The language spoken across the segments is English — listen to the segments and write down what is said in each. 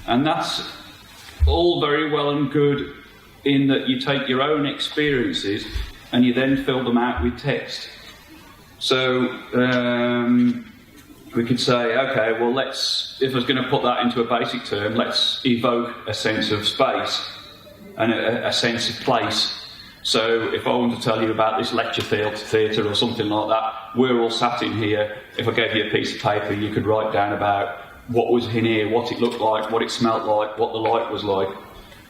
And that's all very well and good in that you take your own experiences and you then fill them out with text. So we could say, okay, well, if I was going to put that into a basic term, let's evoke a sense of space and a sense of place. So if I want to tell you about this lecture theatre or something like that, we're all sat in here. If I gave you a piece of paper, you could write down about what was in here, what it looked like, what it smelt like, what the light was like.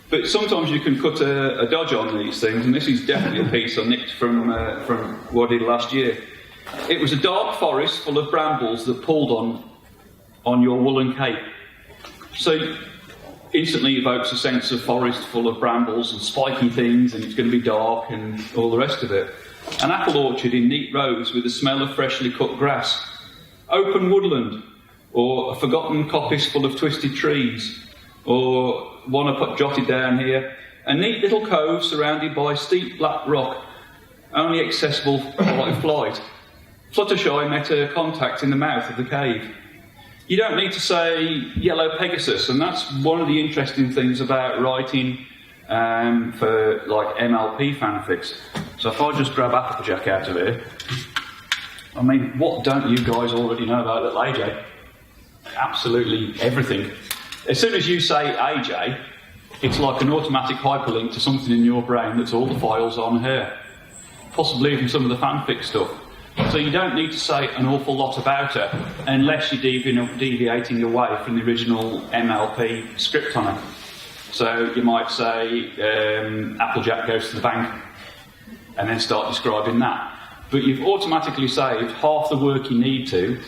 But sometimes you can cut a dodge on these things, and this is definitely a piece I nicked from what I did last year. It was a dark forest full of brambles that pulled on your woolen cape. So instantly evokes a sense of forest full of brambles and spiky things, and it's going to be dark and all the rest of it. An apple orchard in neat rows with the smell of freshly cut grass. Open woodland, or a forgotten coppice full of twisted trees, or one I put jotted down here, a neat little cove surrounded by steep black rock, only accessible by flight. Fluttershy met her contact in the mouth of the cave. You don't need to say yellow Pegasus, and that's one of the interesting things about writing for like MLP fanfics. So if I just grab Applejack out of here, I mean, what don't you guys already know about Little AJ? Absolutely everything. As soon as you say AJ, it's like an automatic hyperlink to something in your brain that's all the files on her. Possibly even some of the fanfic stuff. So you don't need to say an awful lot about her unless you're deviating away from the original MLP script on her. So you might say Applejack goes to the bank and then start describing that. But you've automatically saved half the work you need to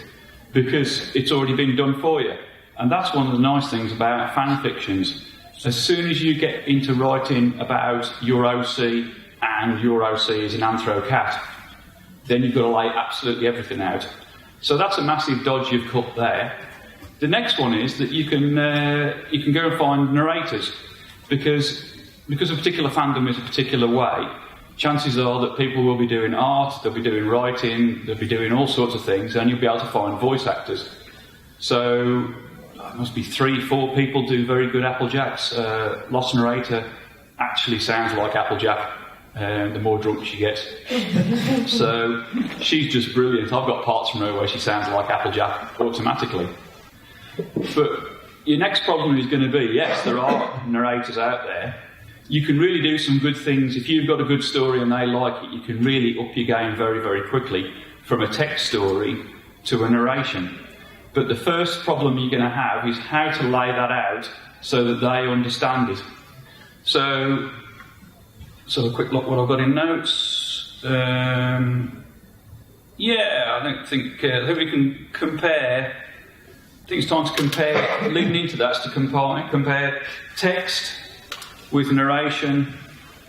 because it's already been done for you. And that's one of the nice things about fan fictions. As soon as you get into writing about your OC and your OC is an anthro cat, then you've got to lay absolutely everything out. So that's a massive dodge you've cut there. The next one is that you can go and find narrators, because a particular fandom is a particular way. Chances are that people will be doing art, they'll be doing writing, they'll be doing all sorts of things, and you'll be able to find voice actors. So there must be 3-4 people do very good Applejacks. Lost narrator actually sounds like Applejack. The more drunk she gets. So she's just brilliant. I've got parts from her where she sounds like Applejack automatically. But your next problem is going to be, yes, there are narrators out there. You can really do some good things. If you've got a good story and they like it, you can really up your game very, very quickly from a text story to a narration. But the first problem you're going to have is how to lay that out so that they understand it. So a quick look what I've got in notes. I think we can compare. I think it's time to compare. Leading into that is to compare text with narration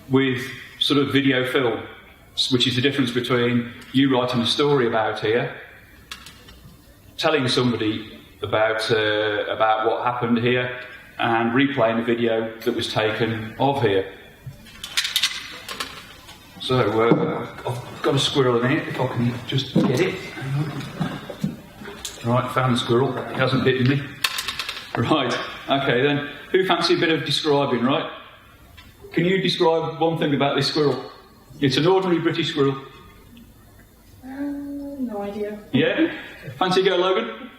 with sort of video film, which is the difference between you writing a story about here, telling somebody about what happened here, and replaying a video that was taken of here. So, I've got a squirrel in here, if I can just get it. Right, found the squirrel. It hasn't bitten me. Right, okay then. Who fancy a bit of describing, right? Can you describe one thing about this squirrel? It's an ordinary British squirrel. No idea. Yeah? Fancy a go, Logan?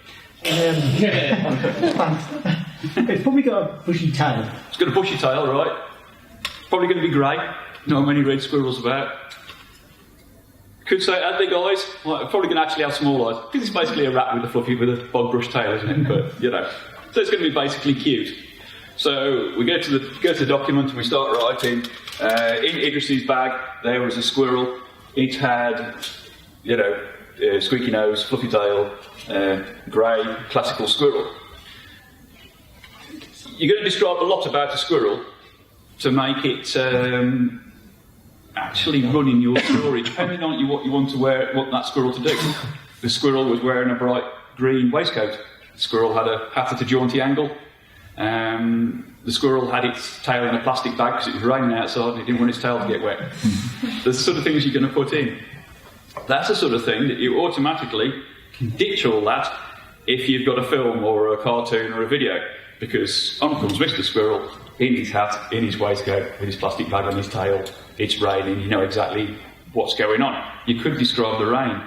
It's probably got a bushy tail. It's got a bushy tail, right? It's probably going to be grey. Not many red squirrels about. Could say, had big eyes. Well, probably going to actually have small eyes. Because it's basically a rat with a bog brush tail, isn't it? But, you know. So it's going to be basically cute. So we go to the document and we start writing. In Idris's bag, there was a squirrel. It had, squeaky nose, fluffy tail, grey, classical squirrel. You're going to describe a lot about a squirrel to make it actually run in your story, depending on what you want that squirrel to do. The squirrel was wearing a bright green waistcoat. The squirrel had a hat at a jaunty angle. The squirrel had its tail in a plastic bag because it was raining outside and it didn't want its tail to get wet. The sort of things you're going to put in. That's the sort of thing that you automatically can ditch all that if you've got a film or a cartoon or a video. because on comes Mr. Squirrel in his hat, in his waistcoat, with his plastic bag on his tail. It's raining, you know exactly what's going on. You could describe the rain.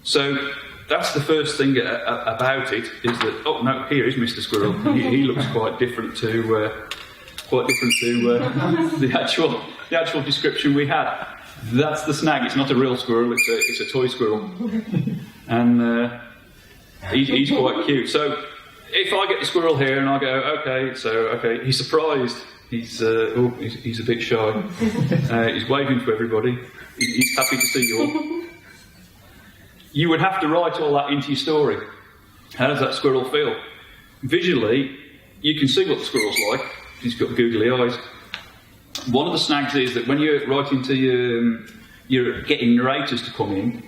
So that's the first thing about it, is that, oh no, here is Mr. Squirrel. He looks quite different to the actual description we had. That's the snag. It's not a real squirrel, it's a toy squirrel. And he's quite cute. So if I get the squirrel here and I go, okay, he's surprised. He's a bit shy. He's waving to everybody. He's happy to see you all. You would have to write all that into your story. How does that squirrel feel? Visually, you can see what the squirrel's like. He's got googly eyes. One of the snags is that when you're writing to you're getting narrators to come in,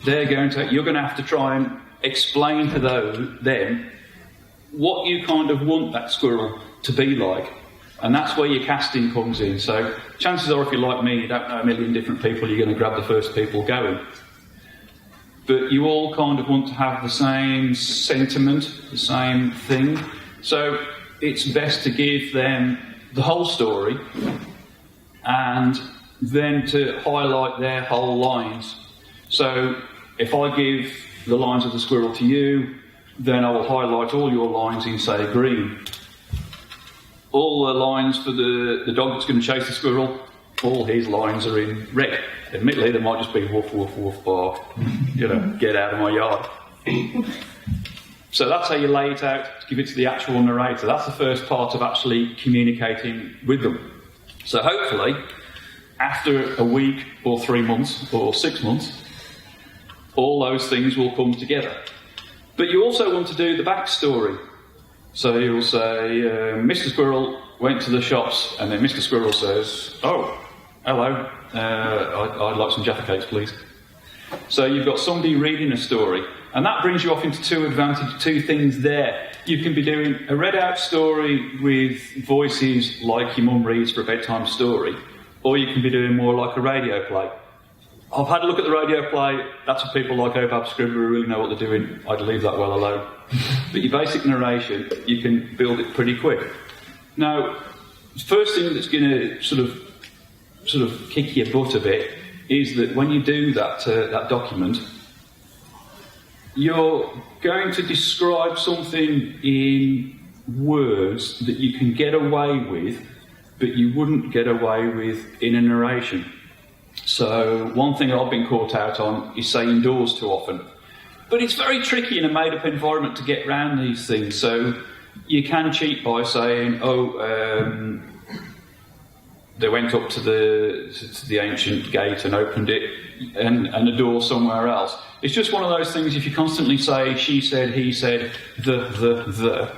you're going to have to try and explain to them what you kind of want that squirrel to be like. And that's where your casting comes in. So chances are, if you're like me, you don't know a million different people, you're going to grab the first people going. But you all kind of want to have the same sentiment, the same thing. So it's best to give them the whole story and then to highlight their whole lines. So if I give the lines of the squirrel to you, then I will highlight all your lines in, say, green. All the lines for the dog that's going to chase the squirrel, all his lines are in red. Admittedly, they might just be woof, woof, woof, bark. Get out of my yard. So that's how you lay it out, to give it to the actual narrator. That's the first part of actually communicating with them. So hopefully, after a week or 3 months or 6 months, all those things will come together. But you also want to do the backstory. So you'll say, Mr. Squirrel went to the shops, and then Mr. Squirrel says, oh, hello, I'd like some Jaffa cakes, please. So you've got somebody reading a story, and that brings you off into two things there. You can be doing a read-out story with voices like your mum reads for a bedtime story, or you can be doing more like a radio play. I've had a look at the radio play. That's for people like Obab Scribbler who really know what they're doing. I'd leave that well alone. But your basic narration, you can build it pretty quick. Now, the first thing that's going to sort of kick your butt a bit is that when you do that document, you're going to describe something in words that you can get away with, but you wouldn't get away with in a narration. So one thing I've been caught out on is saying doors too often. But it's very tricky in a made-up environment to get around these things. So you can cheat by saying, they went up to the ancient gate and opened it, and a door somewhere else. It's just one of those things, if you constantly say, she said, he said, the,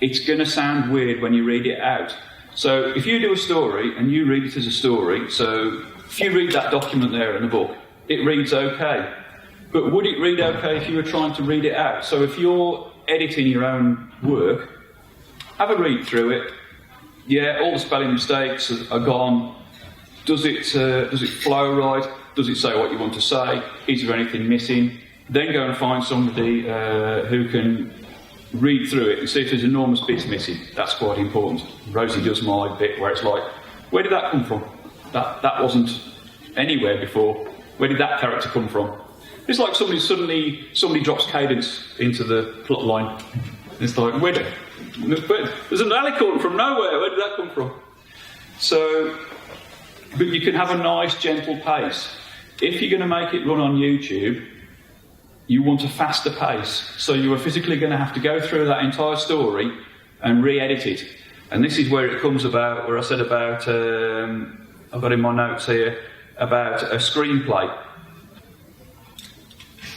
it's going to sound weird when you read it out. So if you do a story and you read it as a story, so if you read that document there in the book, it reads okay. But would it read okay if you were trying to read it out? So if you're editing your own work, have a read through it. Yeah, all the spelling mistakes are gone. Does it flow right? Does it say what you want to say? Is there anything missing? Then go and find somebody who can read through it and see if there's enormous bits missing. That's quite important. Rosie does my bit where it's like, where did that come from? That wasn't anywhere before. Where did that character come from? It's like somebody drops cadence into the plot line. It's like, there's an alicorn from nowhere. Where did that come from? So, but you can have a nice, gentle pace. If you're going to make it run on YouTube, you want a faster pace. So you are physically going to have to go through that entire story and re-edit it. And this is where it comes about, where I said about, I've got in my notes here, about a screenplay.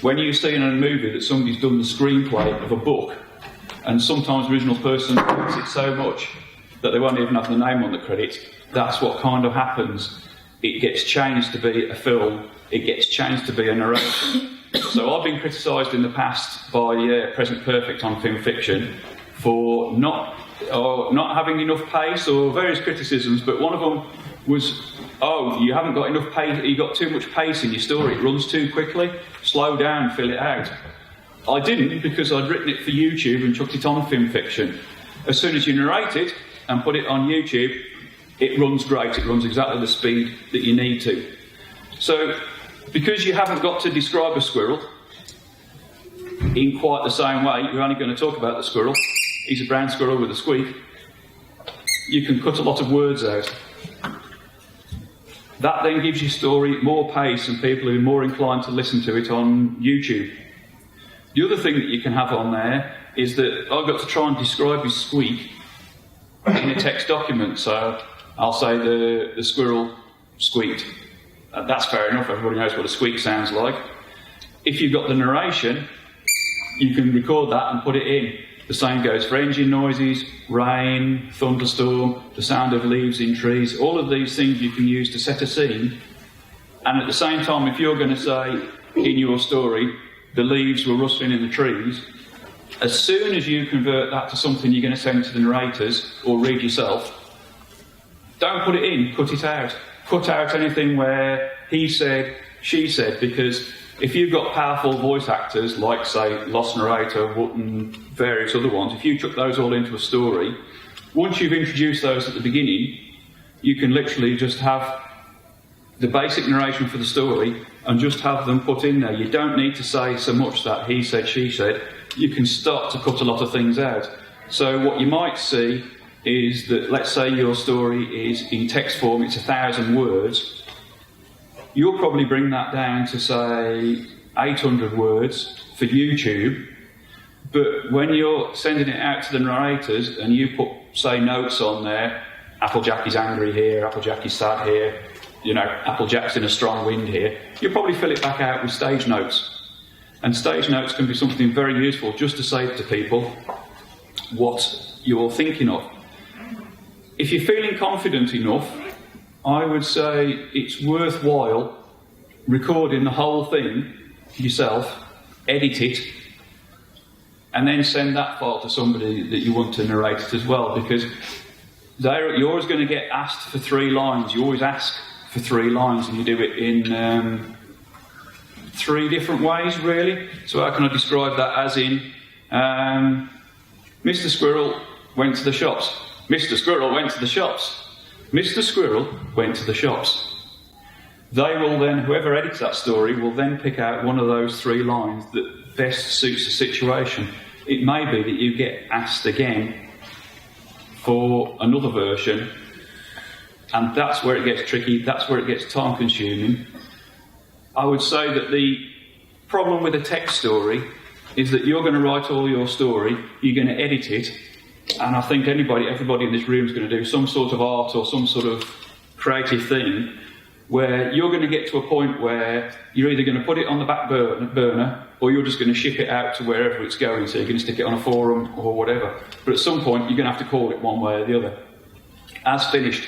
When you see in a movie that somebody's done the screenplay of a book, and sometimes the original person likes it so much that they won't even have the name on the credits, that's what kind of happens. It gets changed to be a film, it gets changed to be a narration. So I've been criticised in the past by Present Perfect on Fimfiction for not having enough pace, or various criticisms, but one of them was, you haven't got enough pace, you've got too much pace in your story, it runs too quickly, slow down, fill it out. I didn't, because I'd written it for YouTube and chucked it on Fimfiction. As soon as you narrate it and put it on YouTube, it runs great. It runs exactly the speed that you need to. So, because you haven't got to describe a squirrel in quite the same way, you're only going to talk about the squirrel. He's a brown squirrel with a squeak. You can cut a lot of words out. That then gives your story more pace and people are more inclined to listen to it on YouTube. The other thing that you can have on there is that I've got to try and describe his squeak in a text document. So I'll say the squirrel squeaked. That's fair enough, everybody knows what a squeak sounds like. If you've got the narration, you can record that and put it in. The same goes for engine noises, rain, thunderstorm, the sound of leaves in trees. All of these things you can use to set a scene. And at the same time, if you're going to say in your story, the leaves were rustling in the trees, as soon as you convert that to something you're going to send to the narrators or read yourself, don't put it in, cut it out. Cut out anything where he said, she said, because if you've got powerful voice actors, like, say, Lost Narrator, Wootton, various other ones, if you chuck those all into a story, once you've introduced those at the beginning, you can literally just have the basic narration for the story and just have them put in there. You don't need to say so much that he said, she said. You can start to cut a lot of things out. So what you might see is that, let's say your story is in text form, it's 1,000 words. You'll probably bring that down to, say, 800 words for YouTube, but when you're sending it out to the narrators and you put, say, notes on there, Applejack is angry here, Applejack is sad here, you know, Applejack's in a strong wind here, you'll probably fill it back out with stage notes. And stage notes can be something very useful just to say to people what you're thinking of. If you're feeling confident enough, I would say it's worthwhile recording the whole thing yourself, edit it, and then send that file to somebody that you want to narrate it as well, because you're always going to get asked for 3 lines. You always ask for 3 lines, and you do it in 3 different ways, really. So how can I describe that? As in, Mr. Squirrel went to the shops. Mr. Squirrel went to the shops. Mr. Squirrel went to the shops. They will then, whoever edits that story, will then pick out one of those 3 lines that best suits the situation. It may be that you get asked again for another version, and that's where it gets tricky, that's where it gets time consuming. I would say that the problem with a text story is that you're going to write all your story, you're going to edit it, and I think everybody in this room is going to do some sort of art or some sort of creative thing where you're going to get to a point where you're either going to put it on the back burner or you're just going to ship it out to wherever it's going. So you're going to stick it on a forum or whatever. But at some point, you're going to have to call it one way or the other. As finished,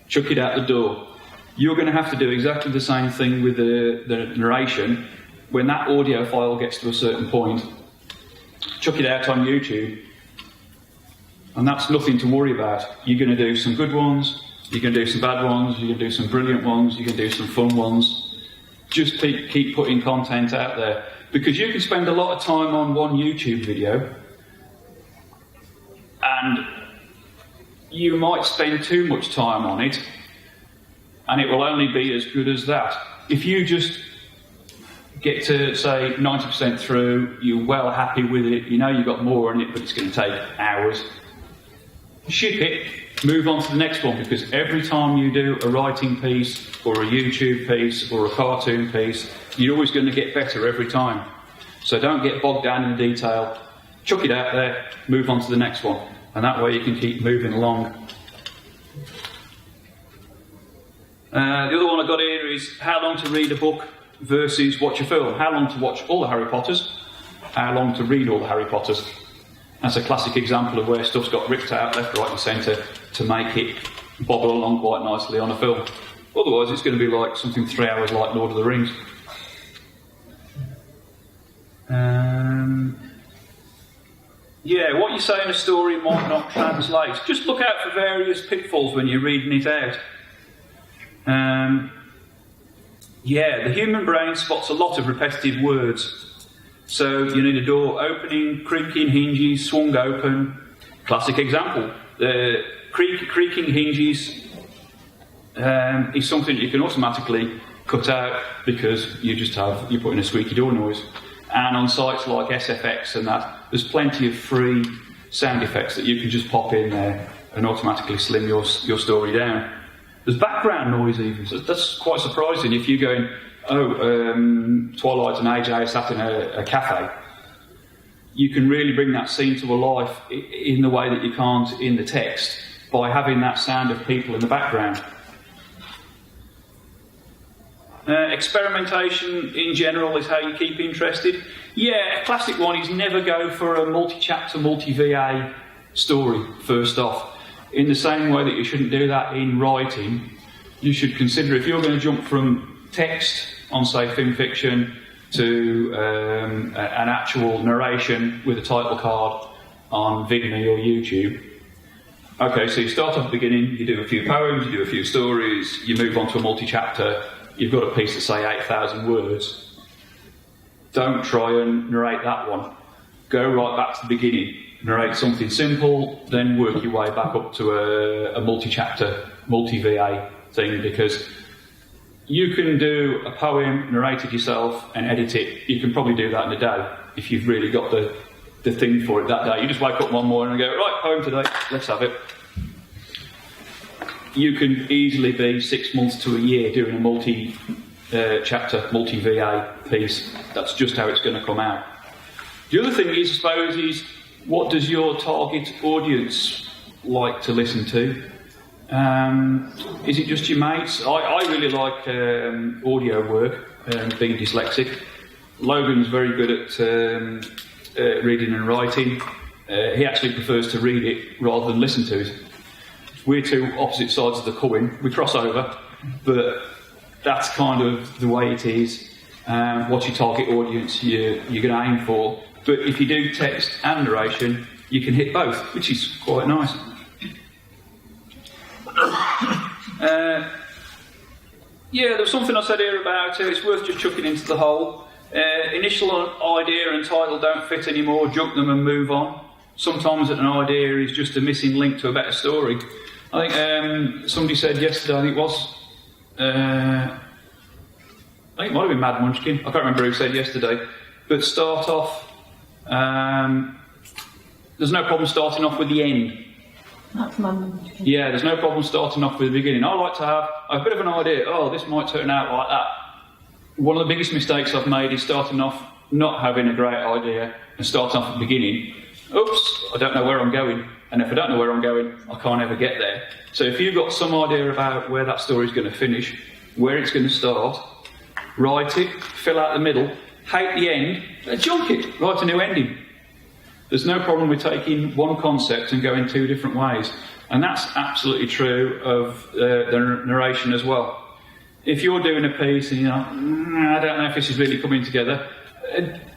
chuck it out the door. You're going to have to do exactly the same thing with the narration. When that audio file gets to a certain point, chuck it out on YouTube. And that's nothing to worry about. You're going to do some good ones, you're going to do some bad ones, you're going to do some brilliant ones, you're going to do some fun ones. Just keep putting content out there. Because you can spend a lot of time on one YouTube video, and you might spend too much time on it, and it will only be as good as that. If you just get to, say, 90% through, you're well happy with it, you know you've got more in it, but it's going to take hours, ship it, move on to the next one, because every time you do a writing piece or a YouTube piece or a cartoon piece, you're always going to get better every time. So don't get bogged down in the detail, chuck it out there, move on to the next one, and that way you can keep moving along. The other one I got here is how long to read a book versus watch a film. How long to watch all the Harry Potters, how long to read all the Harry Potters. That's a classic example of where stuff's got ripped out left, right and centre to make it bobble along quite nicely on a film. Otherwise it's going to be like something 3 hours like Lord of the Rings. Yeah, what you say in a story might not translate. Just look out for various pitfalls when you're reading it out. Yeah, the human brain spots a lot of repetitive words. So you need a door opening, creaking hinges, swung open. Classic example. The creaking hinges is something you can automatically cut out because you put in a squeaky door noise. And on sites like SFX and that, there's plenty of free sound effects that you can just pop in there and automatically slim your story down. There's background noise even, so that's quite surprising. If you're going, Twilight and AJ sat in a cafe, you can really bring that scene to life in the way that you can't in the text by having that sound of people in the background. Experimentation in general is how you keep interested. Yeah, a classic one is never go for a multi-chapter, multi-VA story first off. In the same way that you shouldn't do that in writing, you should consider if you're going to jump from text on, say, Fimfiction to an actual narration with a title card on Vidme or YouTube. Okay, so you start off at the beginning, you do a few poems, you do a few stories, you move on to a multi-chapter. You've got a piece of, say, 8,000 words. Don't try and narrate that one. Go right back to the beginning. Narrate something simple, then work your way back up to a multi-chapter, multi-VA thing, because you can do a poem, narrate it yourself, and edit it. You can probably do that in a day if you've really got the thing for it that day. You just wake up one morning and go, right, poem today, let's have it. You can easily be 6 months to a year doing a multi-chapter, multi-VA piece. That's just how it's going to come out. The other thing is, I suppose, is what does your target audience like to listen to? Is it just your mates? I really like audio work, being dyslexic. Logan's very good at reading and writing. He actually prefers to read it rather than listen to it. We're two opposite sides of the coin. We cross over, but that's kind of the way it is. What's your target audience you're going to aim for? But if you do text and narration, you can hit both, which is quite nice. Yeah, there's something I said here about it's worth just chucking into the hole. Initial idea and title don't fit anymore, junk them and move on. Sometimes an idea is just a missing link to a better story. I think somebody said yesterday, I think it might have been Mad Munchkin, I can't remember who said yesterday, but start off, there's no problem starting off with the end. That's Mad Munchkin. Yeah, there's no problem starting off with the beginning. I like to have a bit of an idea, this might turn out like that. One of the biggest mistakes I've made is starting off not having a great idea and starting off at the beginning. Oops, I don't know where I'm going. And if I don't know where I'm going, I can't ever get there. So if you've got some idea about where that story's going to finish, where it's going to start, write it, fill out the middle, hate the end, junk it, write a new ending. There's no problem with taking one concept and going two different ways. And that's absolutely true of the narration as well. If you're doing a piece and I don't know if this is really coming together,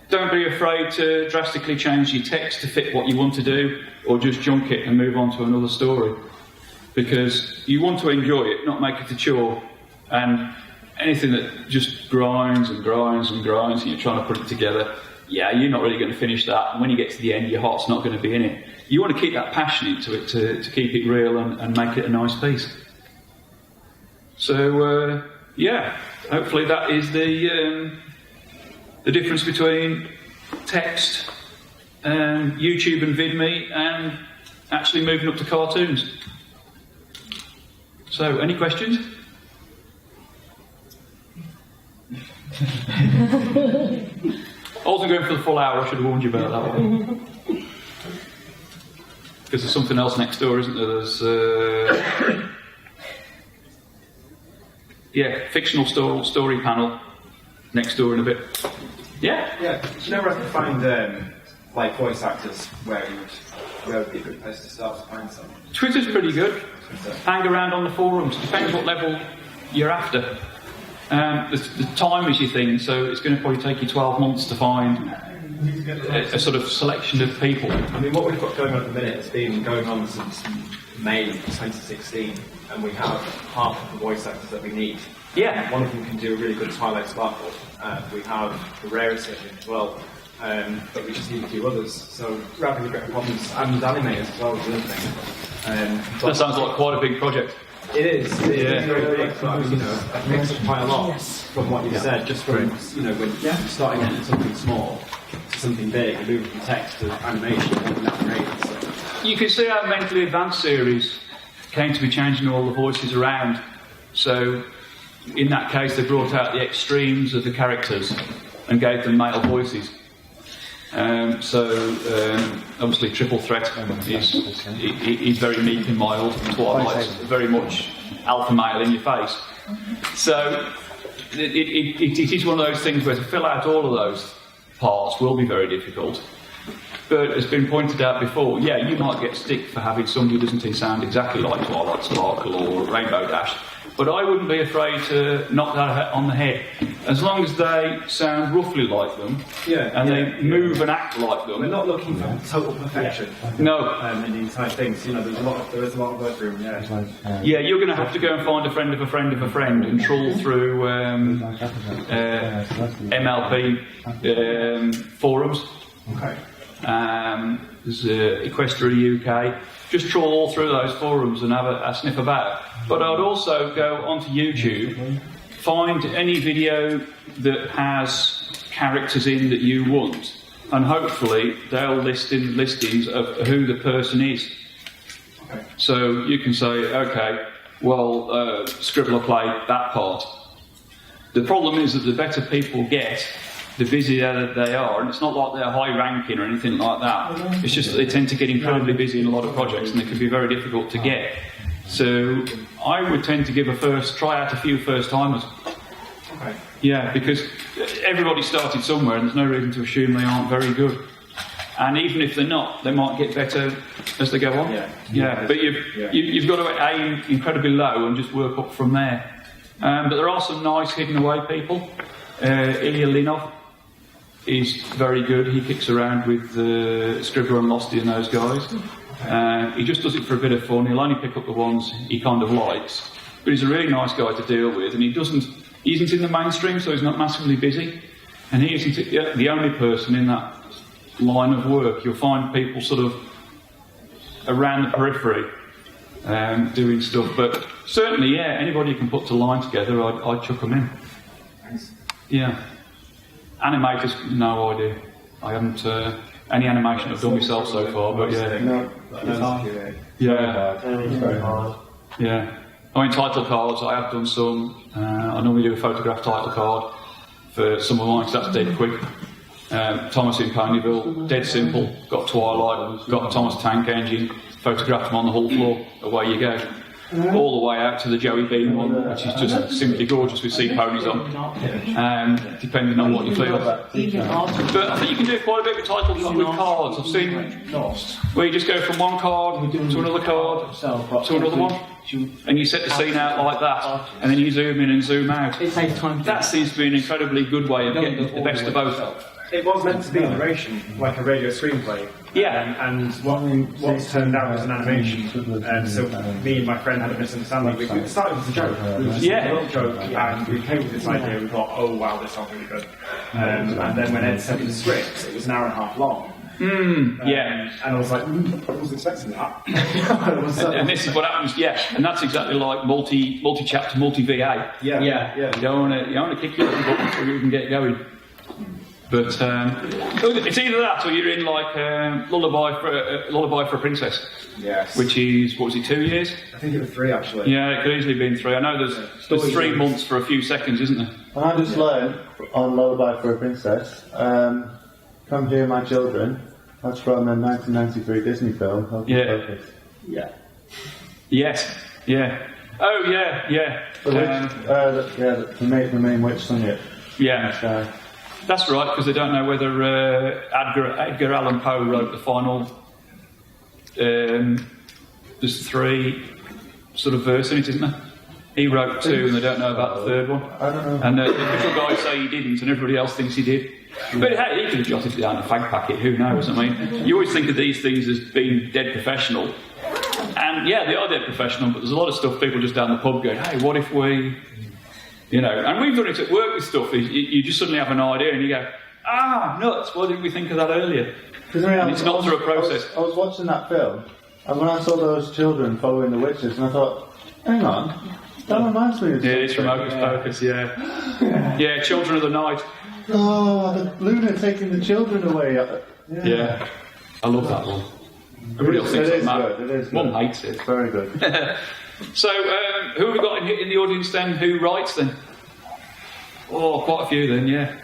don't be afraid to drastically change your text to fit what you want to do, or just junk it and move on to another story. Because you want to enjoy it, not make it a chore. And anything that just grinds and grinds and grinds and you're trying to put it together, you're not really going to finish that. And when you get to the end, your heart's not going to be in it. You want to keep that passion into it to keep it real and make it a nice piece. So, hopefully that is the difference between text, YouTube and Vidme, and actually moving up to cartoons. So, any questions? I wasn't going for the full hour, I should have warned you about that one. Because there's something else next door, isn't there? There's fictional story panel next door in a bit. Yeah? Yeah. Do you know where I can find voice actors where would be a good place to start to find some? Twitter's pretty good. Hang around on the forums. Depends what level you're after. The time is your thing, so it's going to probably take you 12 months to find a sort of selection of people. I mean, what we've got going on at the minute has been going on since May 2016, and we have half of the voice actors that we need. Yeah. One of them can do a really good Twilight Sparkle. We have the Rarity as well. but we just need a few others. So we're having a bit of problems, and animators as well is the other thing. That sounds like quite a big project. It is very big, but I've picked up quite a lot from what you've said, just from, when starting with something small to something big, and moving from text to animation and narration. So. You can see our Mentally Advanced series came to be changing all the voices around. So, in that case, they brought out the extremes of the characters and gave them male voices. Obviously Triple Threat is very meek and mild. Twilight's very much alpha male in your face. So it is one of those things where to fill out all of those parts will be very difficult. But as been pointed out before, you might get stick for having somebody who doesn't sound exactly like Twilight Sparkle or Rainbow Dash. But I wouldn't be afraid to knock that on the head. As long as they sound roughly like them, and they move and act like them. We're not looking for total perfection. No. In these type things, there is a lot of work room, You're going to have to go and find a friend of a friend of a friend and trawl through MLP forums. Okay. There's Equestria UK. Just trawl all through those forums and have a sniff about. But I'd also go onto YouTube, find any video that has characters in that you want, and hopefully they'll list in listings of who the person is. Okay. So you can say, Scribbler played that part. The problem is that the better people get, the busier they are, and it's not like they're high ranking or anything like that. It's just that they tend to get incredibly busy in a lot of projects, and they can be very difficult to get. So I would tend to try out a few first timers. Okay. Yeah, because everybody started somewhere, and there's no reason to assume they aren't very good. And even if they're not, they might get better as they go on. But you've got to aim incredibly low and just work up from there. But there are some nice hidden away people. Ilya Linov is very good. He kicks around with Scribbler and Losty and those guys. He just does it for a bit of fun. He'll only pick up the ones he kind of likes. But he's a really nice guy to deal with, and he isn't in the mainstream, so he's not massively busy. And he isn't the only person in that line of work. You'll find people sort of around the periphery doing stuff. But certainly, anybody you can put to line together, I'd chuck them in. Thanks. Yeah. Animators, no idea. I haven't any animation I've done myself so far, but No, it's hard. It's very hard. Yeah. I mean, title cards, I have done some. I normally do a photograph title card for some of mine, because that's dead quick. Thomas in Ponyville, dead simple. Got Twilight, got the Thomas Tank Engine, photographed them on the hall floor, away you go. All the way out to the Joey Bean one, which is just simply gorgeous with sea ponies on, depending on what you feel. But I think you can do quite a bit with titles with cards. I've seen where you just go from one card to another card to another one, and you set the scene out like that, and then you zoom in and zoom out. It takes time. That seems to be an incredibly good way of getting the best of both. It was meant to be a narration, like a radio screenplay. And what's turned out was an animation. So me and my friend had a misunderstanding. We started as a joke. It was just a little joke, and we came with this idea. We thought, oh wow, this sounds really good. And then when Ed sent me the script, it was an hour and a half long. And I was like, I wasn't expecting that. And this is what happens, and that's exactly like multi-chapter, multi-VA. You don't want to kick your little button before you can get going. But it's either that or you're in like Lullaby for a Princess. Yes. Which is, what was it, 2 years? I think it was 3 actually. Yeah, it could easily have been 3. I know there's 3 months for a few seconds, isn't there? I just learned on Lullaby for a Princess, Come Here My Children, that's from a 1993 Disney film. Focus. Yes. Oh yeah. The main witch sung it. Yeah. That's right, because they don't know whether Edgar Allan Poe wrote the final. There's 3 sort of verses in it, isn't there? He wrote 2, and they don't know about the 3rd one. I don't know. And the official guys say he didn't, and everybody else thinks he did. But hey, he could have jotted it down in a fag packet. Who knows? I mean, you always think of these things as being dead professional, and they are dead professional. But there's a lot of stuff people just down the pub going, "Hey, what if we?" And we've done it at work with stuff. You just suddenly have an idea and you go, nuts, why didn't we think of that earlier? And it's not through a process. I was watching that film, and when I saw those children following the witches, and I thought, hang on, that reminds me of Yeah, it's from Hocus Pocus, yeah, Children of the Night. Oh, the Luna taking the children away. Yeah. I love that one. Everybody else thinks It it's is mad. good. It is One good. hates it. It's very good. So, who have we got in the audience then? Who writes then? Oh, quite a few then, yeah.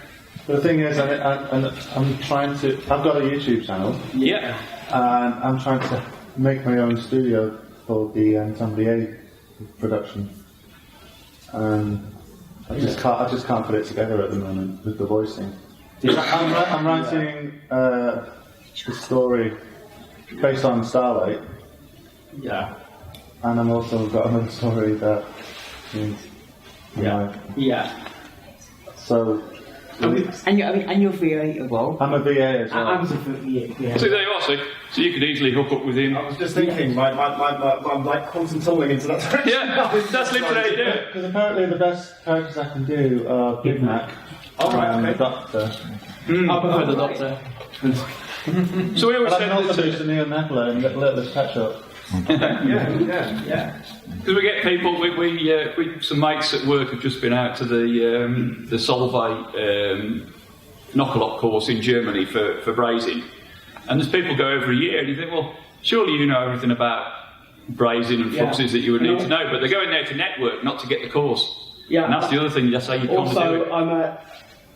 The thing is, I'm trying to. I've got a YouTube channel. Yeah. And I'm trying to make my own studio for the Ensemble production. I just can't put it together at the moment with the voicing. I'm writing a story based on Starlight. Yeah. And I'm also got another story that is. Yeah. So. And you're VA as well. I'm a VA as well. I'm a VA. So there you are, so you could easily hook up with him. I was just thinking, I'm like quantum tunneling into that direction. Yeah, that's literally how you do it. Because apparently the best characters I can do are Big Mac and the Doctor. I prefer the Doctor. So we always But I said can also that do Sunil Netler and Littlest Pet Shop. Yeah. because we get people, we some mates at work have just been out to the Solvay knock-a-lot course in Germany for brazing, and there's people go every year, and you think, well, surely you know everything about brazing and fluxes that you would need to know, but they're going there to network, not to get the course. Yeah. And that's the other thing you say you can't do it. Also,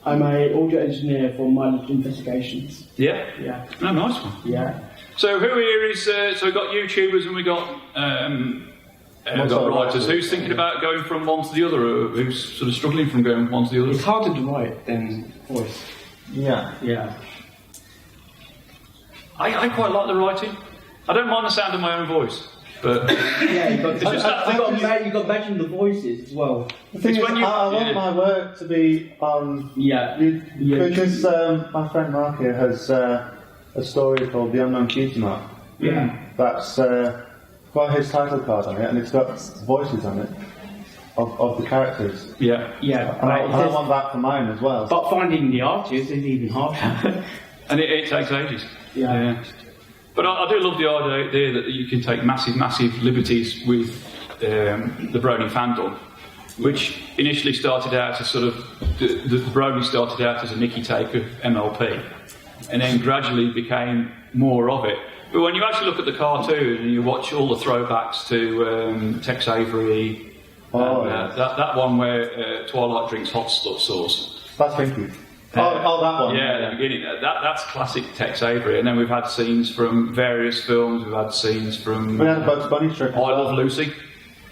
I'm a audio engineer for mileage investigations. Yeah? Yeah. Oh, nice one. Yeah. So who here is, so we've got YouTubers and we've got writers. Who's thinking about going from one to the other, or who's sort of struggling from going from one to the other? It's harder to write than voice. Yeah. Yeah. I quite like the writing. I don't mind the sound of my own voice, but Yeah, you've it's just that thing. got to imagine the voices as well. The thing It's is, when you- I want my work to be on Yeah. because my friend Mark here has a story called The Unknown Cutie Mark. Yeah. That's got his title card on it, and it's got voices on it of the characters. Yeah. Yeah. And I want that for mine as well. But finding the artists is even harder. And it takes ages. Yeah. But I do love the idea that you can take massive liberties with the Brony fandom, which initially started out as sort of the Brony started out as a Nicky take of MLP, and then gradually became more of it. But when you actually look at the cartoon and you watch all the throwbacks to Tex Avery, that one where Twilight drinks hot sauce. That's Pinky. That one. Yeah, the beginning. That's classic Tex Avery, and then we've had scenes from various films. We've had scenes from We had Bugs Bunny trick. I Love Lucy.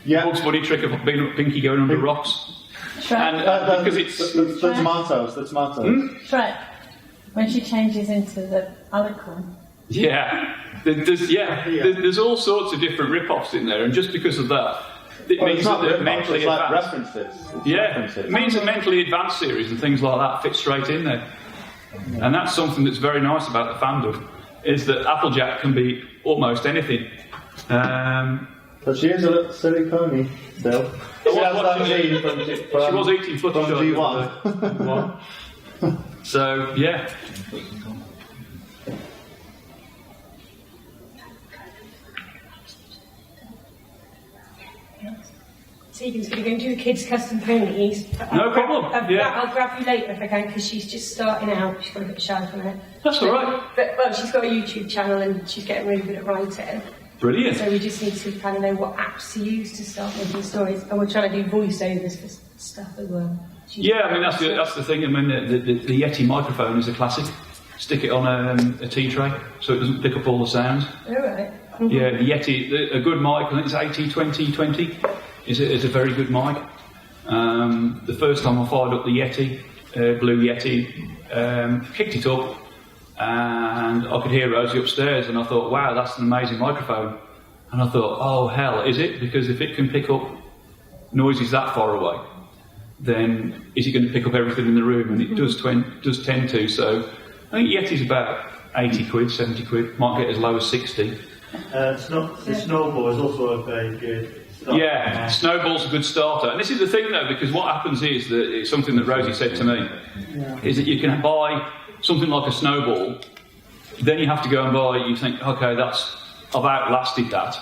Yeah. Bugs Bunny trick of Pinky going under rocks. And because it's the tomatoes. Shrek, when she changes into the alicorn. there's all sorts of different rip-offs in there, and just because of that, it means that they're mentally it's like advanced. references. It means that mentally advanced series and things like that fit straight in there. And that's something that's very nice about the fandom, is that Applejack can be almost anything. But she is a little silly pony still. She was eating from Fluttershy. G1. So, yeah. Stephen's going to go and do kids' custom ponies. No problem. I'll grab you later if I can, because she's just starting out. She's got a bit shy from it. That's all right. But, well, she's got a YouTube channel and she's getting really good at writing. Brilliant. So we just need to kind of know what apps to use to start making stories. And we're trying to do voiceovers for stuff as well. Yeah, I mean, that's the thing. I mean, the Yeti microphone is a classic. Stick it on a tea tray so it doesn't pick up all the sounds. All right. Yeah, the Yeti, a good mic, I think it's AT2020, is a very good mic. The first time I fired up the Yeti, Blue Yeti, kicked it up, and I could hear Rosie upstairs, and I thought, wow, that's an amazing microphone. And I thought, oh hell, is it? Because if it can pick up noises that far away, then is it going to pick up everything in the room? And it does tend to. So I think Yeti's about 80 quid, 70 quid, might get as low as 60. The Snowball is also a very good start. Yeah, Snowball's a good starter. And this is the thing though, because what happens is that it's something that Rosie said to me, is that you can buy something like a snowball, then you have to go and buy, you think, okay, I've outlasted that.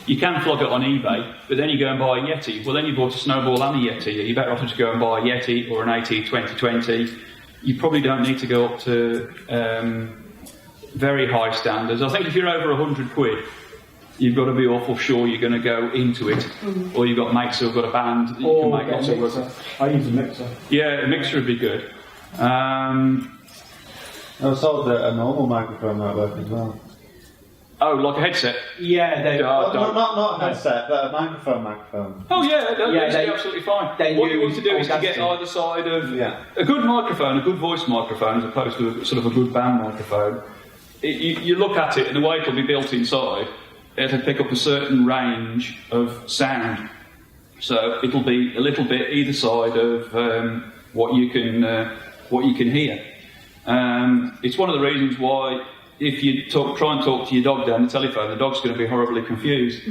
You can flog it on eBay, but then you go and buy a Yeti. Well, then you bought a snowball and a Yeti. You're better off to go and buy a Yeti or an AT 2020. You probably don't need to go up to very high standards. I think if you're over £100, you've got to be awful sure you're going to go into it, or you've got mates who've got a band that you can make lots of work. I use a mixer. Yeah, a mixer would be good. I was told that a normal microphone might work as well. Oh, like a headset? Yeah, they Not a headset, but a microphone. Oh yeah, Yeah, they're absolutely fine. What you want to do is to get either side of a good microphone, a good voice microphone, as opposed to a, sort of a good band microphone. You look at it, and the way it'll be built inside, it'll pick up a certain range of sound. So it'll be a little bit either side of what you can hear. It's one of the reasons why, if you try and talk to your dog down the telephone, the dog's going to be horribly confused,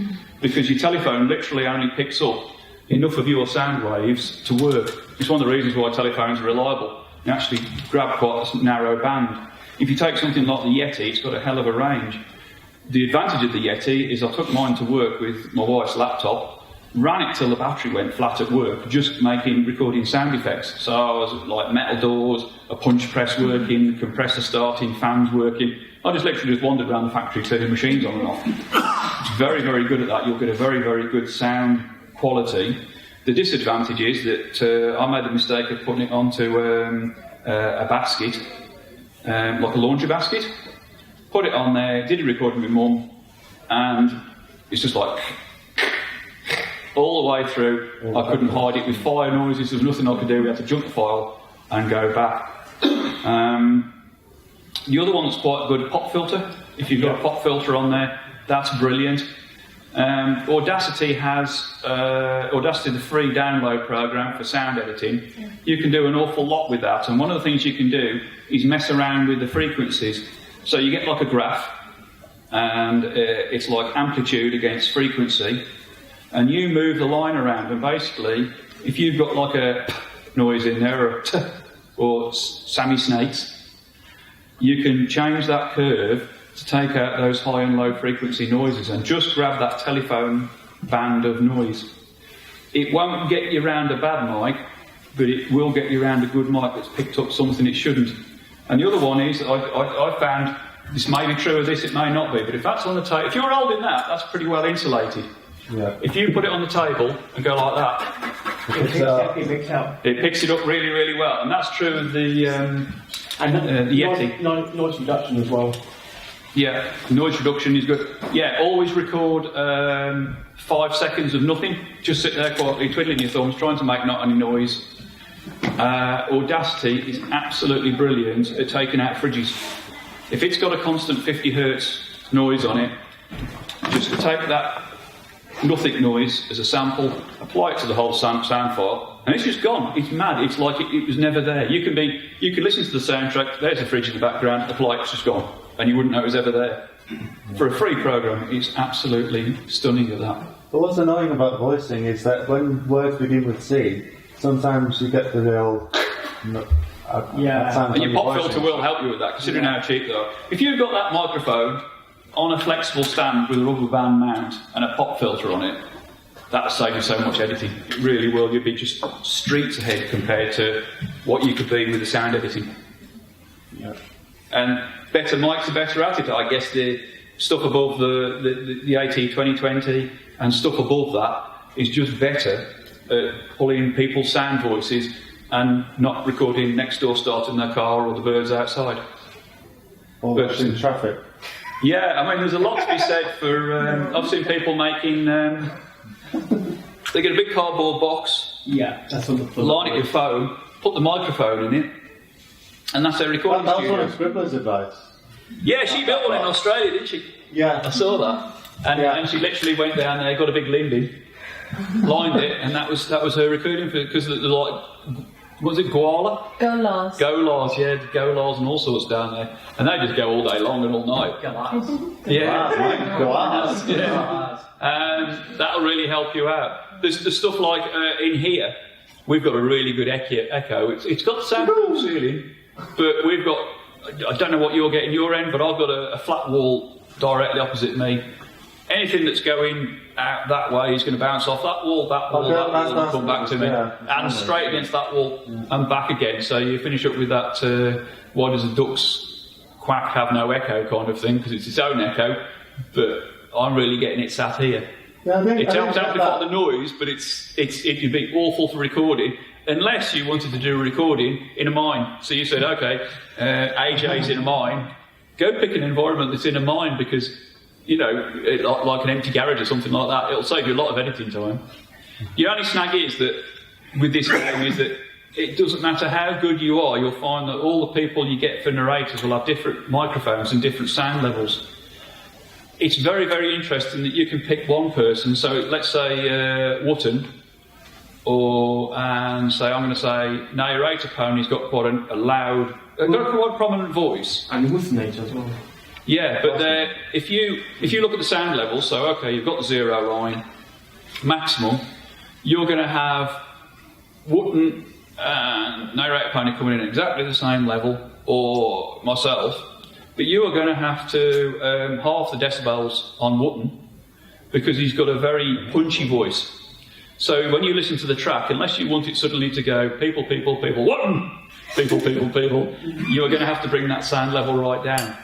because your telephone literally only picks up enough of your sound waves to work. It's one of the reasons why telephones are reliable. You actually grab quite a narrow band. If you take something like the Yeti, it's got a hell of a range. The advantage of the Yeti is I took mine to work with my wife's laptop, ran it till the battery went flat at work, just recording sound effects. So I was like metal doors, a punch press working, compressor starting, fans working. I literally wandered around the factory turning machines on and off. It's very, very good at that. You'll get a very, very good sound quality. The disadvantage is that I made the mistake of putting it onto a basket, like a laundry basket. Put it on there, did a recording with mum, and it's just like all the way through. I couldn't hide it with fire noises. There was nothing I could do. We had to jump the file and go back. The other one that's quite good, pop filter. If you've got a pop filter on there, that's brilliant. Audacity has Audacity, the free download program for sound editing. You can do an awful lot with that, and one of the things you can do is mess around with the frequencies. So you get like a graph, and it's like amplitude against frequency, and you move the line around, and basically, if you've got like a noise in there, or Sammy Snakes, you can change that curve to take out those high and low frequency noises and just grab that telephone band of noise. It won't get you around a bad mic, but it will get you around a good mic that's picked up something it shouldn't. And the other one is, I found, this may be true of this, it may not be, but if that's on the table, if you're holding that, that's pretty well insulated. Yeah. If you put it on the table and go like that, it picks it up really, really well. And that's true of the Yeti. Noise reduction as well. Yeah, noise reduction is good. Yeah, always record 5 seconds of nothing. Just sit there quietly, twiddling your thumbs, trying to make not any noise. Audacity is absolutely brilliant at taking out fridges. If it's got a constant 50 hertz noise on it, just take that nothing noise as a sample, apply it to the whole sound file, and it's just gone. It's mad. It's like it was never there. You can listen to the soundtrack, there's a fridge in the background, apply it, it's just gone, and you wouldn't know it was ever there. For a free program, it's absolutely stunning at that. But what's annoying about voicing is that when words begin with C, sometimes you get the real... And your pop filter will help you with that, considering how cheap they are. If you've got that microphone on a flexible stand with a rubber band mount and a pop filter on it, that'll save you so much editing. It really will. You'll be just streets ahead compared to what you could be with the sound editing. Yeah. And better mics are better at it. I guess the stuff above the AT 2020 and stuff above that is just better at pulling people's sound voices and not recording next door starting their car or the birds outside. Or in traffic. Yeah, I mean, there's a lot to be said for... I've seen people making... they get a big cardboard box, that's on the line it with foam, put the microphone in it, and that's their recording That was studio. one of Scribbler's advice. Yeah, she built one in Australia, didn't she? Yeah. I saw that. And she literally went down there, got a big limbing, lined it, and that was her recording, because they're like... Was it koala? Golas. Golas, yeah, golas and all sorts down there. And they just go all day long and all night. Yeah. Golas. Yeah. That'll really help you out. There's stuff like in here, we've got a really good echo. It's got the soundproof ceiling, but we've got I don't know what you're getting your end, but I've got a flat wall directly opposite me. Anything that's going out that way is going to bounce off that wall, and come back to me, and straight against that wall and back again. So you finish up with that why does a duck's quack have no echo kind of thing, because it's its own echo, but I'm really getting it sat here. Yeah, It helps amplify the noise, but it'd be awful for recording, unless you wanted to do a recording in a mine. So you said, okay, AJ's in a mine, go pick an environment that's in a mine, because, you know, like an empty garage or something like that, it'll save you a lot of editing time. The only snag is that, with this game, is that it doesn't matter how good you are, you'll find that all the people you get for narrators will have different microphones and different sound levels. It's very, very interesting that you can pick one person, so let's say Wootton, and say, I'm going to say, narrator Pony's got quite a loud, got quite a prominent voice. And Woottonator as well. Yeah, but if you look at the sound levels, so okay, you've got the 0 line, maximum, you're going to have Wootton and narrator Pony coming in at exactly the same level, or myself, but you are going to have to half the decibels on Wootton, because he's got a very punchy voice. So when you listen to the track, unless you want it suddenly to go people, people, people, Wootton, people, people, people, you are going to have to bring that sound level right down.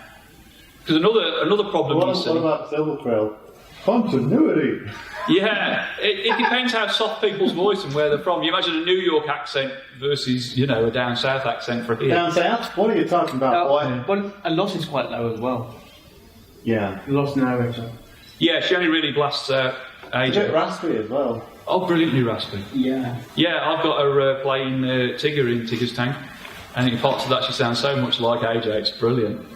Because another problem you see... What about Silver Krill? Continuity! Yeah, it depends how soft people's voice and where they're from. You imagine a New York accent versus, you know, a down south accent for here. Down south? What are you talking about, boy? Well, a loss is quite low as well. Yeah. Loss narrator. Yeah, she only really blasts out AJ. It's a bit raspy as well. Oh, brilliantly raspy. Yeah. Yeah, I've got her playing Tigger in Tigger's Tank, and in parts of that she sounds so much like AJ, it's brilliant.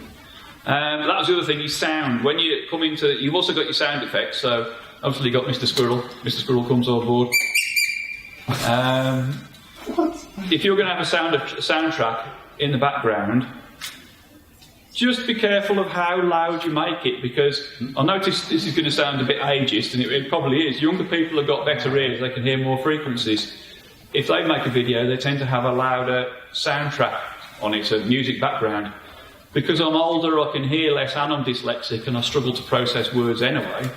That was the other thing, is sound. When you come into... You've also got your sound effects, so obviously you've got Mr. Squirrel. Mr. Squirrel comes on board. If you're going to have a soundtrack in the background, just be careful of how loud you make it, because I notice this is going to sound a bit ageist, and it probably is. Younger people have got better ears, they can hear more frequencies. If they make a video, they tend to have a louder soundtrack on it, a music background. Because I'm older, I can hear less, and I'm dyslexic, and I struggle to process words anyway.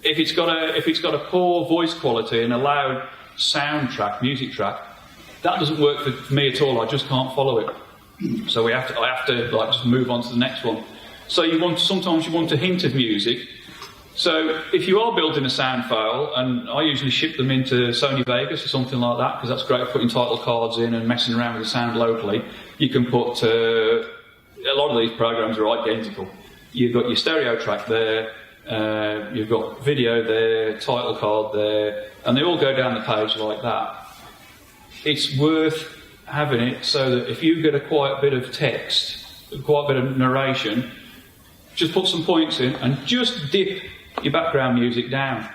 If it's got a poor voice quality and a loud soundtrack, music track, that doesn't work for me at all. I just can't follow it. So I have to like just move on to the next one. So sometimes you want a hint of music. So if you are building a sound file, and I usually ship them into Sony Vegas or something like that, because that's great for putting title cards in and messing around with the sound locally. You can put a lot of these programs are identical. You've got your stereo track there, you've got video there, title card there, and they all go down the page like that. It's worth having it so that if you get a quiet bit of text, a quiet bit of narration, just put some points in and just dip your background music down.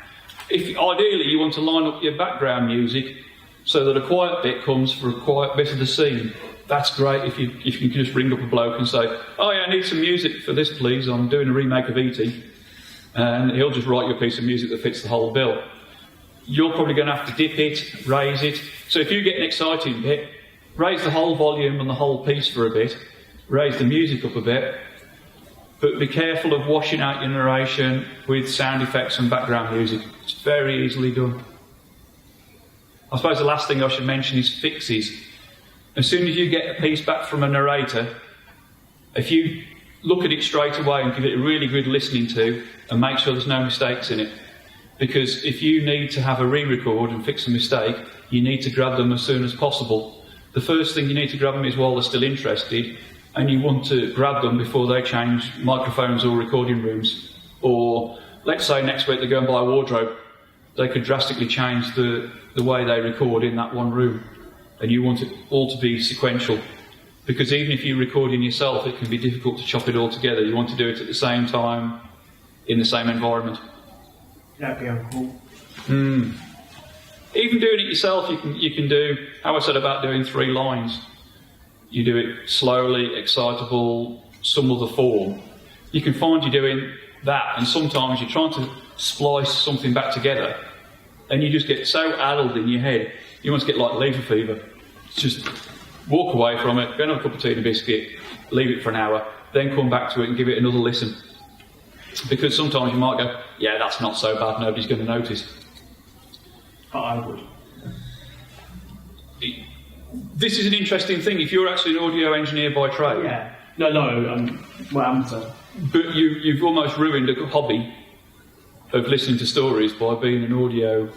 Ideally you want to line up your background music so that a quiet bit comes for a quiet bit of the scene. That's great if you can just ring up a bloke and say, oh yeah, I need some music for this please, I'm doing a remake of E.T. And he'll just write you a piece of music that fits the whole bill. You're probably going to have to dip it, raise it. So if you get an exciting bit, raise the whole volume and the whole piece for a bit, raise the music up a bit, but be careful of washing out your narration with sound effects and background music. It's very easily done. I suppose the last thing I should mention is fixes. As soon as you get a piece back from a narrator, if you look at it straight away and give it a really good listening to, and make sure there's no mistakes in it. Because if you need to have a re-record and fix a mistake, you need to grab them as soon as possible. The first thing you need to grab them is while they're still interested, and you want to grab them before they change microphones or recording rooms. Or let's say next week they go and buy a wardrobe, they could drastically change the way they record in that one room. And you want it all to be sequential. Because even if you're recording yourself, it can be difficult to chop it all together. You want to do it at the same time, in the same environment. That'd be uncool. Even doing it yourself, you can do, how I said about doing 3 lines. You do it slowly, excitable, some other form. You can find you're doing that, and sometimes you're trying to splice something back together, and you just get so addled in your head, you almost get like lever fever. Just walk away from it, go and have a cup of tea and a biscuit, leave it for an hour, then come back to it and give it another listen. Because sometimes you might go, yeah, that's not so bad, nobody's going to notice. But I would. This is an interesting thing. If you're actually an audio engineer by trade, Yeah. No, well, amateur. but you've almost ruined a hobby of listening to stories by being an audio.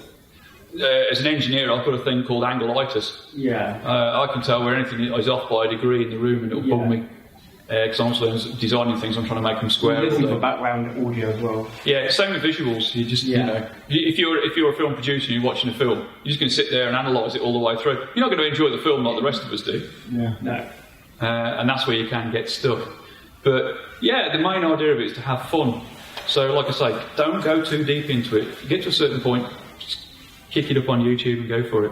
As an engineer, I've got a thing called angle-itis. Yeah. I can tell where anything is off by a degree in the room, and it'll bug me. Because I'm also designing things, I'm trying to make them square. Listening for background audio as well. Yeah, same with visuals. You just, you know, if you're a film producer and you're watching a film, you're just going to sit there and analyse it all the way through. You're not going to enjoy the film like the rest of us do. Yeah. No. And that's where you can get stuck. But yeah, the main idea of it is to have fun. So, like I say, don't go too deep into it. If you get to a certain point, just kick it up on YouTube and go for it.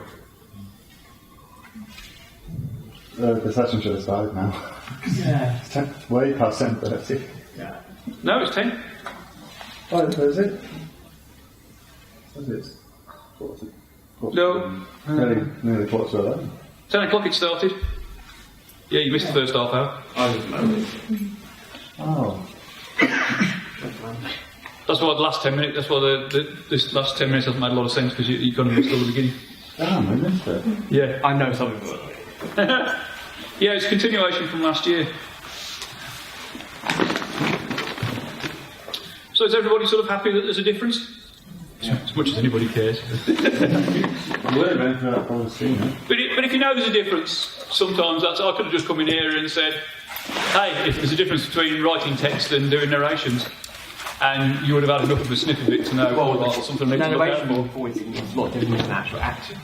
The session should have started now. Yeah. It's way past 10:30. Yeah. No, it's 10. Oh, is it? What is it? No. Nearly quarter to 11. 10 o'clock it started. Yeah, you missed the first half hour. I didn't know this. Oh. That's why the last 10 minutes, that's why this last 10 minutes hasn't made a lot of sense, because you kind of missed all the beginning. Damn, I missed it. Yeah. I know something about it. Yeah, it's a continuation from last year. So is everybody sort of happy that there's a difference? As much as anybody cares. But if you know there's a difference, sometimes I could have just come in here and said, hey, if there's a difference between writing text and doing narrations, and you would have had enough of a sniff of it to know something needs to look out narration for. voicing is a lot different than actual acting.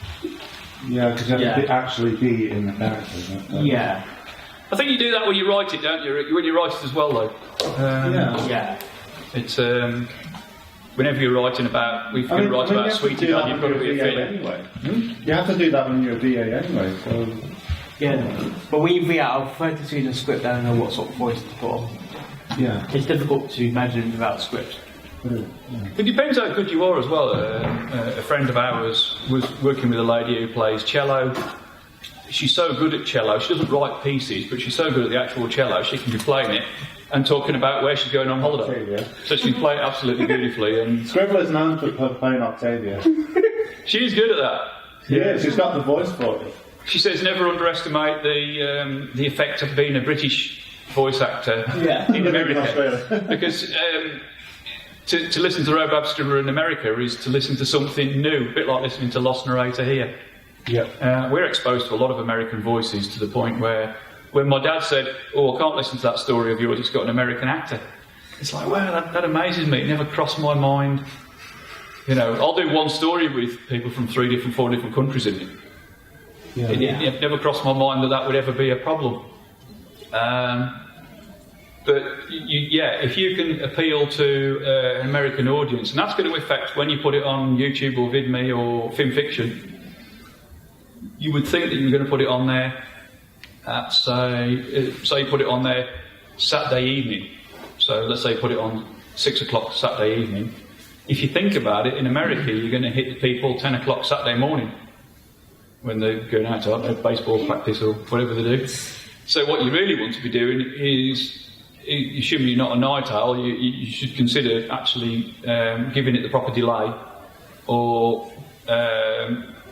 Yeah, because you have to actually be in the character. Yeah. I think you do that when you write it, don't you? When you write it as well, though. Yeah. It's whenever you're writing about, we've been writing about Sweetie Dad, you've got to be a feeling. Anyway. You have to do that when you're a VA anyway. So. Yeah. But when you VA, I prefer to see the script and know what sort of voice to put on. Yeah. It's difficult to imagine without script. It depends how good you are as well. A friend of ours was working with a lady who plays cello. She's so good at cello, she doesn't write pieces, but she's so good at the actual cello, she can be playing it and talking about where she's going on holiday. Octavia. So she can play it absolutely beautifully. And Scribbler's known for playing Octavia. she's good at that. Yeah, she's got the voice for it. She says never underestimate the effect of being a British voice actor in America. Because to listen to Rob Abster in America is to listen to something new, a bit like listening to Lost Narrator here. Yeah. We're exposed to a lot of American voices to the point where when my dad said, oh, I can't listen to that story of yours, it's got an American actor. It's like, wow, that amazes me. It never crossed my mind. You know, I'll do one story with people from 4 different countries in it. It never crossed my mind that would ever be a problem. But if you can appeal to an American audience, and that's going to affect when you put it on YouTube or VidMe or Fimfiction, you would think that you were going to put it on there at, say you put it on there Saturday evening. So let's say you put it on 6 o'clock Saturday evening. If you think about it, in America, you're going to hit the people 10 o'clock Saturday morning when they're going out to baseball practice or whatever they do. So what you really want to be doing is, assuming you're not a night owl, you should consider actually giving it the proper delay, or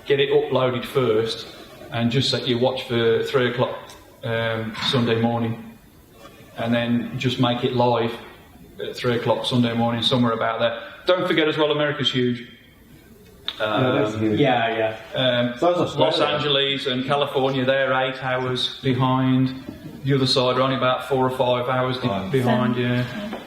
get it uploaded first and just set your watch for 3 o'clock Sunday morning, and then just make it live at 3 o'clock Sunday morning, somewhere about there. Don't forget as well, America's huge. That's huge. Los Angeles and California, they're 8 hours behind. The other side are only about 4 or 5 hours behind.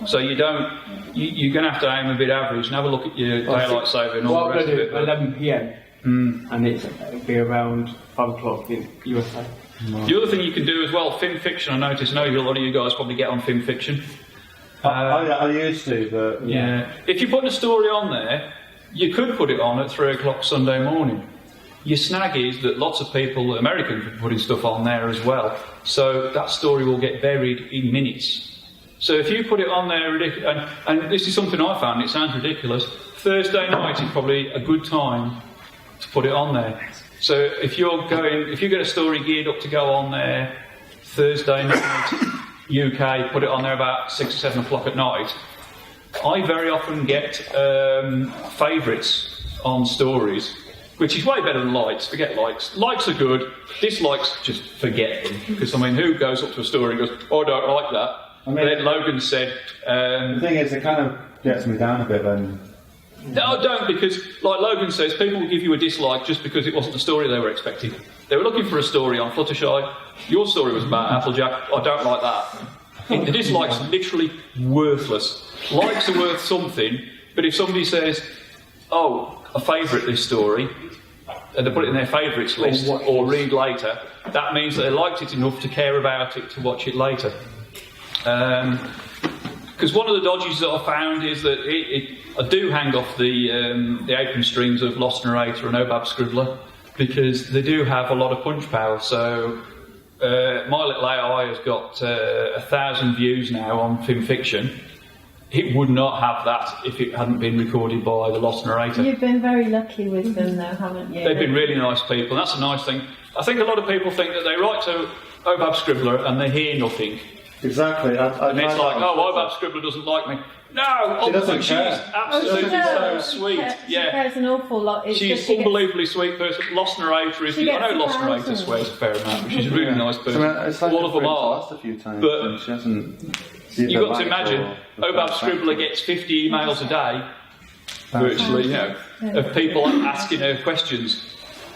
So you're going to have to aim a bit average and have a look at your daylight saving and all the rest of it. 11 p.m. And it'll be around 5 o'clock in USA. The other thing you can do as well, Fimfiction, I notice, a lot of you guys probably get on Fimfiction. I used to, but... Yeah. If you put a story on there, you could put it on at 3 o'clock Sunday morning. Your snag is that lots of people, Americans, are putting stuff on there as well, so that story will get buried in minutes. So if you put it on there, and this is something I found, it sounds ridiculous, Thursday night is probably a good time to put it on there. So if you get a story geared up to go on there Thursday night, UK, put it on there about 6 or 7 o'clock at night, I very often get favourites on stories, which is way better than likes. Forget likes. Likes are good. Dislikes, just forget them. Because, I mean, who goes up to a story and goes, oh, I don't like that? I mean, then Logan said... the thing is, it kind of gets me down a bit then. No, don't, because, like Logan says, people will give you a dislike just because it wasn't the story they were expecting. They were looking for a story on Fluttershy. Your story was about Applejack. I don't like that. The dislike's literally worthless. Likes are worth something, but if somebody says, oh, I favourite this story, and they put it in their favourites list, or read later, that means that they liked it enough to care about it to watch it later. Because one of the dodges that I found is that I do hang off the apron strings of Lost Narrator and Obab Scribbler, because they do have a lot of punch power. So my little AI has got 1,000 views now on Fimfiction. It would not have that if it hadn't been recorded by the Lost Narrator. You've been very lucky with them, though, haven't you? They've been really nice people, and that's a nice thing. I think a lot of people think that they write to Obab Scribbler and they hear nothing. Exactly. And it's like, oh, Obab Scribbler doesn't like me. No, she's absolutely so sweet. She cares an awful lot. It's she's unbelievably sweet person. Lost Narrator is. I know Lost Narrator swears a fair amount, but she's a really nice person. It's like all of them are. A few times, but she hasn't. You've got to imagine, Obab Scribbler gets 50 emails a day, virtually, of people asking her questions.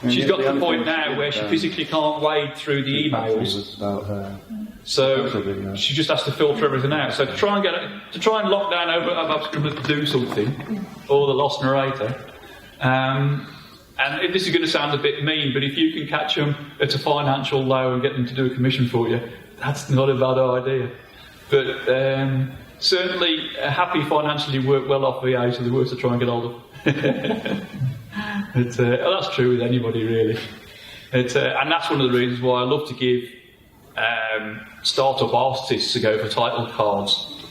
She's got to the point now where she physically can't wade through the emails. So she just has to filter everything out. So to try and lock down Obab Scribbler to do something, or the Lost Narrator. And this is going to sound a bit mean, but if you can catch them at a financial low and get them to do a commission for you, that's not a bad idea. But certainly happy financially work well off VAs are the worst to try and get hold of. That's true with anybody, really. And that's one of the reasons why I love to give startup artists to go for title cards,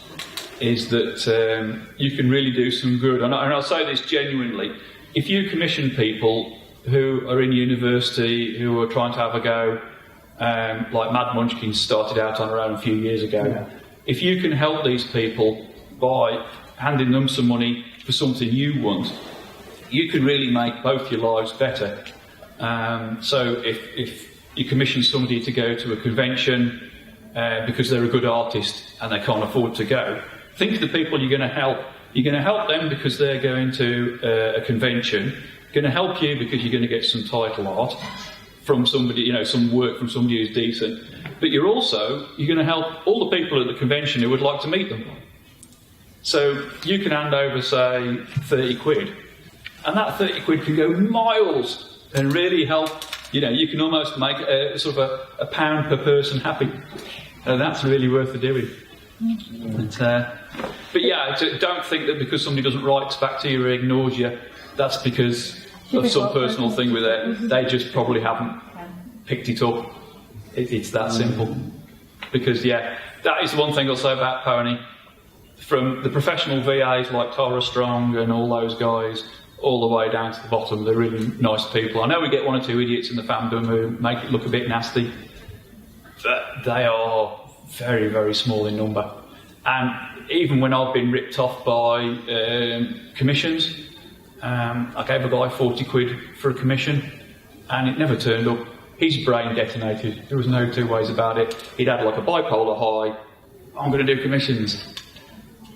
is that you can really do some good. And I'll say this genuinely. If you commission people who are in university, who are trying to have a go, like Mad Munchkin started out on her own a few years ago, if you can help these people by handing them some money for something you want, you can really make both your lives better. So if you commission somebody to go to a convention because they're a good artist and they can't afford to go, think of the people you're going to help. You're going to help them because they're going to a convention. Going to help you because you're going to get some title art from somebody, some work from somebody who's decent. But you're going to help all the people at the convention who would like to meet them. So you can hand over, say, 30 quid, and that 30 quid can go miles and really help. You can almost make a pound per person happy, and that's really worth the doing. But yeah, don't think that because somebody doesn't write back to you or ignores you, that's because of some personal thing with it. They just probably haven't picked it up. It's that simple. Because that is one thing I'll say about Pony. From the professional VAs like Tara Strong and all those guys, all the way down to the bottom, they're really nice people. I know we get one or two idiots in the fandom who make it look a bit nasty, but they are very, very small in number. And even when I've been ripped off by commissions, I gave a guy 40 quid for a commission, and it never turned up. His brain detonated. There was no two ways about it. He'd had like a bipolar high. I'm going to do commissions.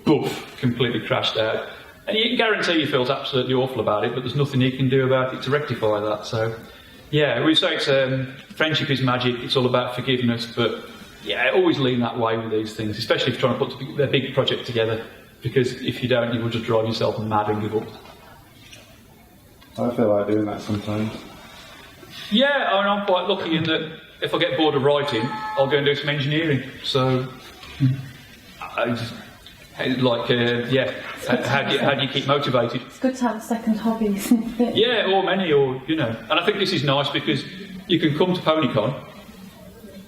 Boof, completely crashed out. And you can guarantee he feels absolutely awful about it, but there's nothing he can do about it to rectify that. So, we say it's friendship is magic. It's all about forgiveness, but always lean that way with these things, especially if you're trying to put a big project together. Because if you don't, you will just drive yourself mad and give up. I feel like doing that sometimes. I'm quite lucky in that if I get bored of writing, I'll go and do some engineering. So, how do you keep motivated? It's good to have a second hobby, isn't it? Or many, And I think this is nice because you can come to PonyCon,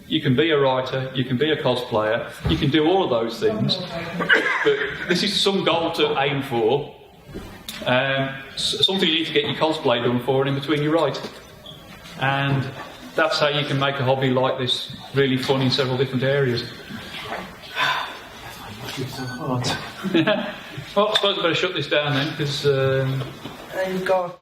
you can be a writer, you can be a cosplayer, you can do all of those things, but this is some goal to aim for, something you need to get your cosplay done for and in between you write. And that's how you can make a hobby like this really fun in several different areas. She's so hard. Well, I suppose I better shut this down then, because. And then go.